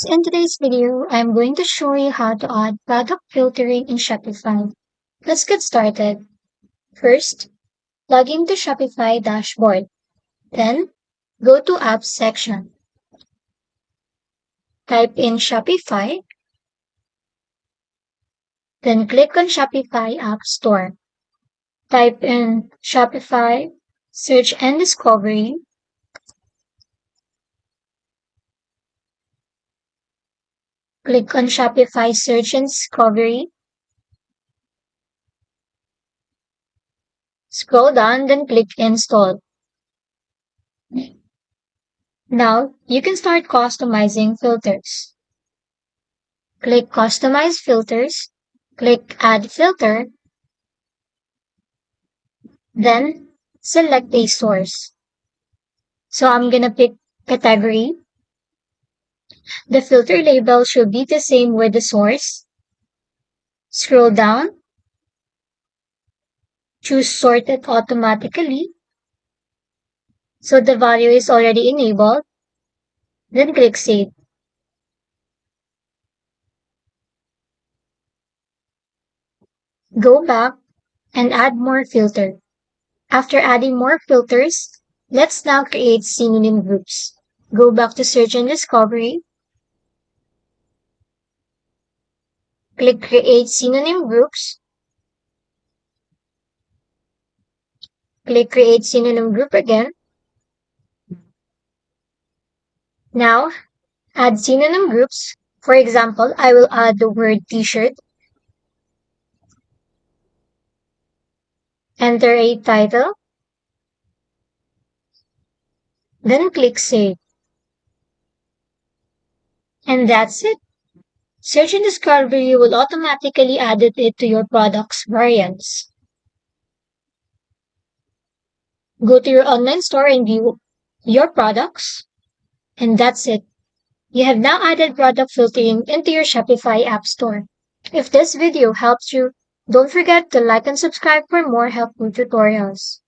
In today's video, I'm going to show you how to add product filtering in Shopify. Let's get started. First, log into Shopify dashboard. Then, go to Apps section. Type in Shopify. Then click on Shopify App Store. Type in Shopify, search and discovery. Click on Shopify Search and Discovery. Scroll down, then click Install. Now, you can start customizing filters. Click Customize Filters. Click Add Filter. Then, select a source. So I'm gonna pick category. The filter label should be the same with the source. Scroll down. Choose Sorted Automatically. So the value is already enabled. Then click Save. Go back and add more filter. After adding more filters, let's now create synonym groups. Go back to Search and Discovery. Click Create Synonym Groups. Click Create Synonym Group again. Now, add synonym groups. For example, I will add the word t-shirt. Enter a title. Then click Save. And that's it. Search and Discovery will automatically add it to your product's variants. Go to your online store and view your products. And that's it. You have now added product filtering into your Shopify App Store. If this video helps you, don't forget to like and subscribe for more helpful tutorials.